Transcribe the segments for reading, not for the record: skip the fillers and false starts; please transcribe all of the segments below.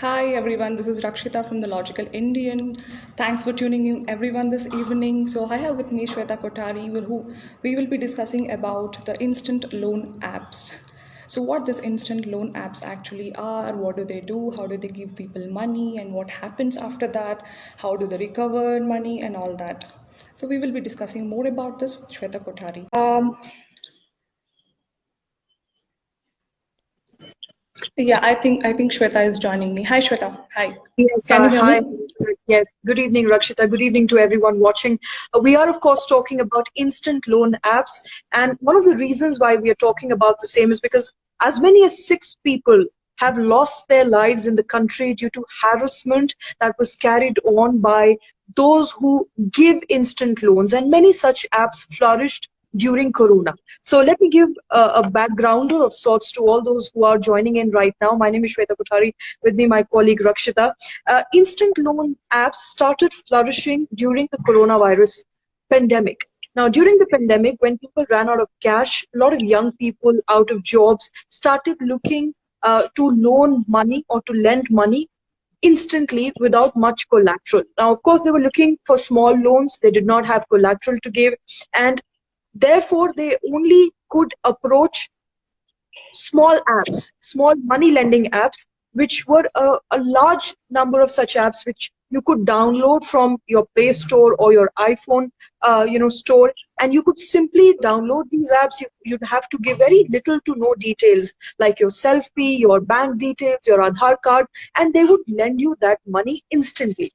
Hi everyone, this is Rakshita from the Logical Indian. Thanks for tuning in everyone this evening. So I have with me Shweta Kothari who we will be discussing about the instant loan apps. So what these instant loan apps actually are, what do they do, how do they give people money and what happens after that, how do they recover money and all that. So we will be discussing more about this with Shweta Kothari. Yeah, I think Shweta is joining me. Hi Shweta. Hi. Yes, Can you hear hi. me? Yes, good evening, Rakshita. Good evening to everyone watching. We are, of course, talking about instant loan apps. And one of the reasons why we are talking about the same is because as many as 6 people have lost their lives in the country due to harassment that was carried on by those who give instant loans. And many such apps flourished during Corona. So let me give a backgrounder of sorts to all those who are joining in right now. My name is Shweta Kothari, with me my colleague Rakshita. Instant loan apps started flourishing during the coronavirus pandemic. Now, during the pandemic, when people ran out of cash, a lot of young people out of jobs started looking to loan money or to lend money instantly without much collateral. Now, of course, they were looking for small loans. They did not have collateral to give. And therefore, they only could approach small apps, small money lending apps, which were a large number of such apps which you could download from your Play Store or your iPhone, store, and you could simply download these apps. You'd have to give very little to no details like your selfie, your bank details, your Aadhaar card, and they would lend you that money instantly.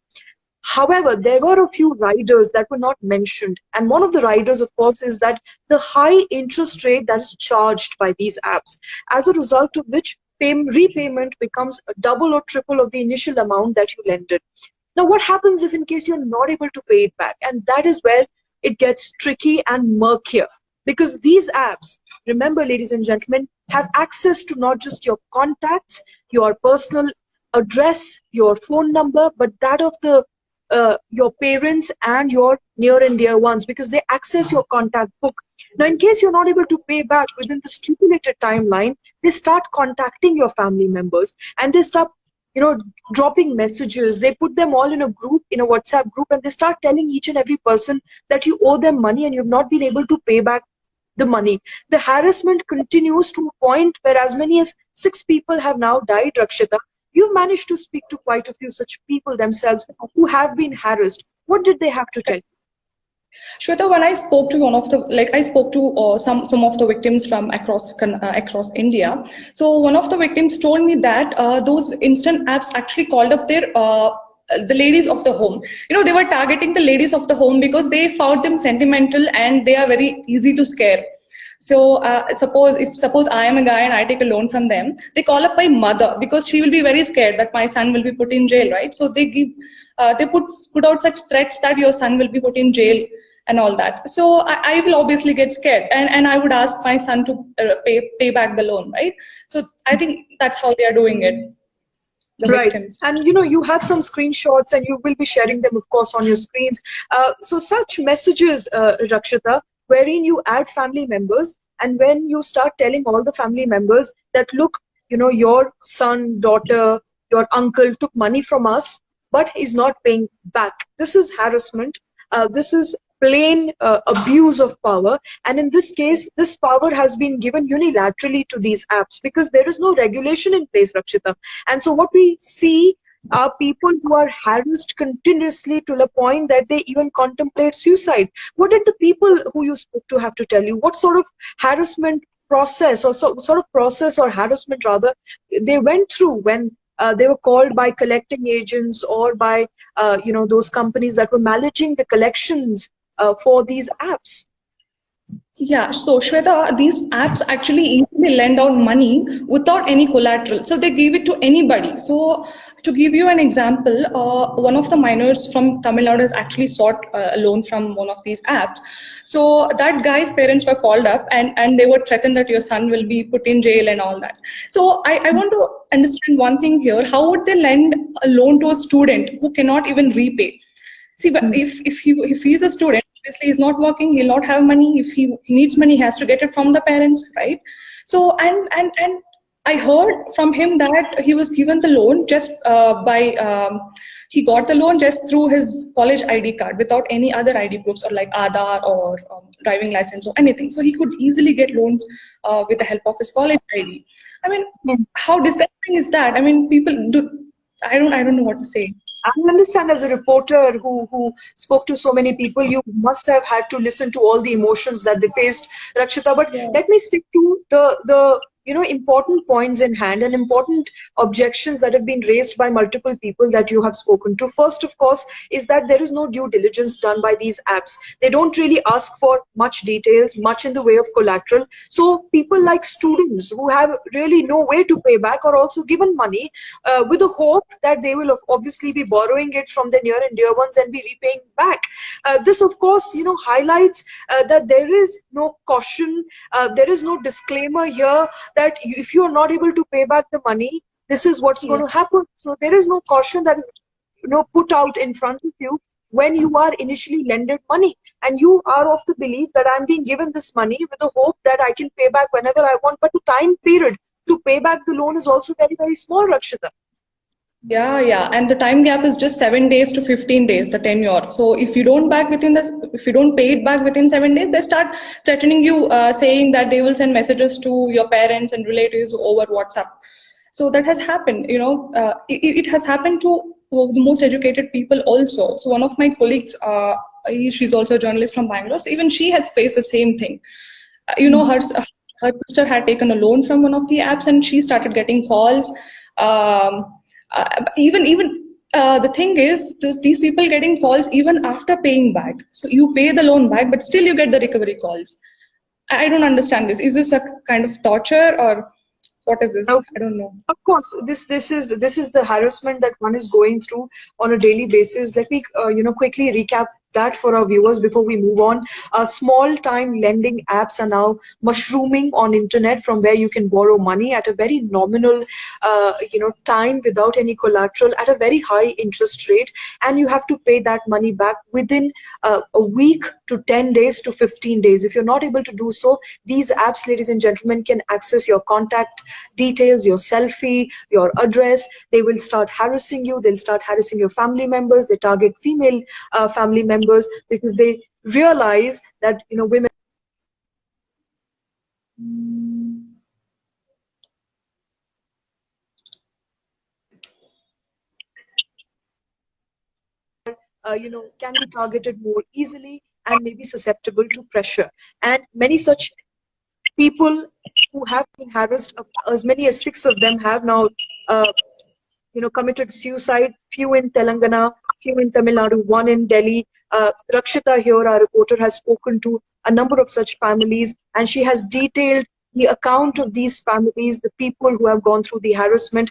However, there were a few riders that were not mentioned. And one of the riders, of course, is that the high interest rate that is charged by these apps, as a result of which repayment becomes a double or triple of the initial amount that you lended. Now, what happens if in case you're not able to pay it back? And that is where it gets tricky and murkier. Because these apps, remember, ladies and gentlemen, have access to not just your contacts, your personal address, your phone number, but that of the your parents and your near and dear ones, because they access your contact book. Now, in case you're not able to pay back within the stipulated timeline, they start contacting your family members and they start, you know, dropping messages. They put them all in a group, in a WhatsApp group, and they start telling each and every person that you owe them money and you've not been able to pay back the money. The harassment continues to a point where as many as 6 people have now died, Rakshita. You've managed to speak to quite a few such people themselves who have been harassed. What did they have to tell you? Shweta, when I spoke to I spoke to some of the victims from across India. So one of the victims told me that those instant apps actually called up the ladies of the home. You know, they were targeting the ladies of the home because they found them sentimental and they are very easy to scare. So suppose I am a guy and I take a loan from them, they call up my mother because she will be very scared that my son will be put in jail, right? So they put out such threats that your son will be put in jail and all that. So I will obviously get scared and I would ask my son to pay back the loan, right? So I think that's how they are doing it, the Right. victims. And you have some screenshots and you will be sharing them, of course, on your screens. So such messages, Rakshita, wherein you add family members, and when you start telling all the family members that, look, your son, daughter, your uncle took money from us, but is not paying back. This is harassment. This is plain abuse of power. And in this case, this power has been given unilaterally to these apps because there is no regulation in place, Rakshita. And so what we see are people who are harassed continuously to the point that they even contemplate suicide. What did the people who you spoke to have to tell you? What sort of harassment process or sort of process or harassment rather they went through when they were called by collecting agents or by those companies that were managing the collections for these apps? Yeah, so Shweta, these apps actually easily lend out money without any collateral. So they give it to anybody. So to give you an example, one of the minors from Tamil Nadu has actually sought a loan from one of these apps. So that guy's parents were called up and they were threatened that your son will be put in jail and all that. So I want to understand one thing here. How would they lend a loan to a student who cannot even repay? See, but if he's a student, obviously he's not working, he'll not have money. If he needs money, he has to get it from the parents, right? So and I heard from him that he was given the loan just he got the loan just through his college ID card without any other ID proofs or like Aadhaar or driving license or anything. So he could easily get loans with the help of his college ID. I mean, how disgusting is that? I mean, people do. I don't know what to say. I understand, as a reporter who spoke to so many people, you must have had to listen to all the emotions that they faced, Rakshita. But Yeah. let me stick to the important points in hand and important objections that have been raised by multiple people that you have spoken to. First, of course, is that there is no due diligence done by these apps. They don't really ask for much details, much in the way of collateral. So people like students who have really no way to pay back are also given money with the hope that they will obviously be borrowing it from their near and dear ones and be repaying back. This, of course, highlights that there is no caution, there is no disclaimer here that if you are not able to pay back the money, this is what's going Yeah. to happen. So there is no caution that is put out in front of you when you are initially lended money, and you are of the belief that I'm being given this money with the hope that I can pay back whenever I want, but the time period to pay back the loan is also very, very small, Rakshita. Yeah, yeah, and the time gap is just 7 days to 15 days, the tenure. So if you don't pay it back within 7 days, they start threatening you, saying that they will send messages to your parents and relatives over WhatsApp. So that has happened. It has happened to the most educated people also. So one of my colleagues, she's also a journalist from Bangalore. So even she has faced the same thing. Her sister had taken a loan from one of the apps, and she started getting calls. Um, even the thing is, these people getting calls even after paying back. So you pay the loan back, but still you get the recovery calls. I don't understand this. Is this a kind of torture, or what is this? I don't know. Of course, this is the harassment that one is going through on a daily basis. Let me quickly recap that for our viewers before we move on. Small time lending apps are now mushrooming on internet, from where you can borrow money at a very nominal time without any collateral at a very high interest rate, and you have to pay that money back within a week to 10 days to 15 days. If you're not able to do so, these apps, ladies and gentlemen, can access your contact details, your selfie, your address. They will start harassing you. They'll start harassing your family members. They target female family members because they realize that women can be targeted more easily and may be susceptible to pressure. And many such people who have been harassed, as many as 6 of them have now uh, committed suicide, few in Telangana, few in Tamil Nadu, one in Delhi. Rakshita here, our reporter, has spoken to a number of such families, and she has detailed the account of these families, the people who have gone through the harassment.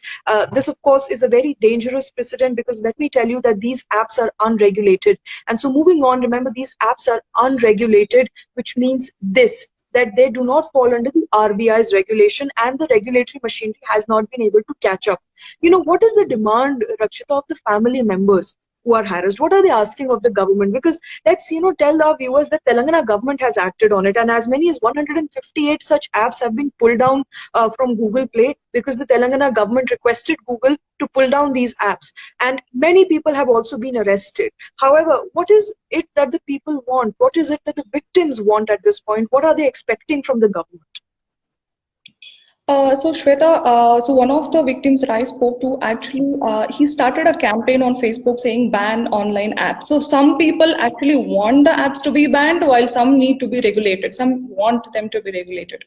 This, of course, is a very dangerous precedent, because let me tell you that these apps are unregulated. And so moving on, remember, these apps are unregulated, which means this, that they do not fall under the RBI's regulation, and the regulatory machinery has not been able to catch up. What is the demand, Rakshita, of the family members who are harassed? What are they asking of the government? Because let's, tell our viewers that Telangana government has acted on it, and as many as 158 such apps have been pulled down from Google Play, because the Telangana government requested Google to pull down these apps. And many people have also been arrested. However, what is it that the people want? What is it that the victims want at this point? What are they expecting from the government? So Shweta, so one of the victims that I spoke to, actually, he started a campaign on Facebook saying ban online apps. So some people actually want the apps to be banned, while some need to be regulated. Some want them to be regulated.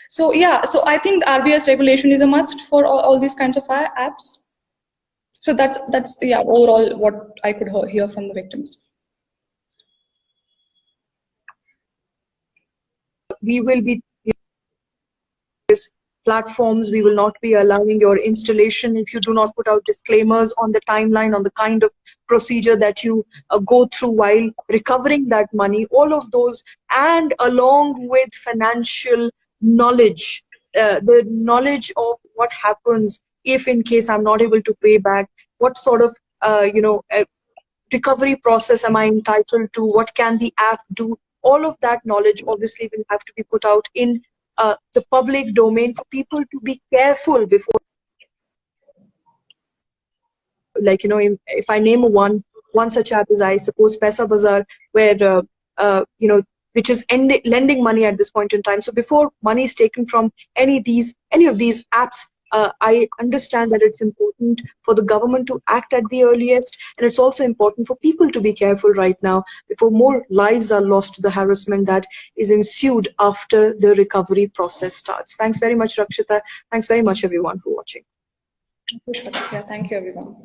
So yeah, so I think the RBI's regulation is a must for all these kinds of apps. So that's yeah, overall what I could hear from the victims. We will be platforms. We will not be allowing your installation if you do not put out disclaimers on the timeline, on the kind of procedure that you go through while recovering that money. All of those, and along with financial knowledge, the knowledge of what happens if in case I'm not able to pay back, what sort of recovery process am I entitled to, what can the app do. All of that knowledge obviously will have to be put out in the public domain for people to be careful before, like, if I name one such app is, I suppose, Paisa Bazaar, where which is lending money at this point in time. So before money is taken from any of these apps, I understand that it's important for the government to act at the earliest, and it's also important for people to be careful right now before more lives are lost to the harassment that is ensued after the recovery process starts. Thanks very much, Rakshita. Thanks very much, everyone, for watching. Thank you, Shweta. Yeah, thank you, everyone.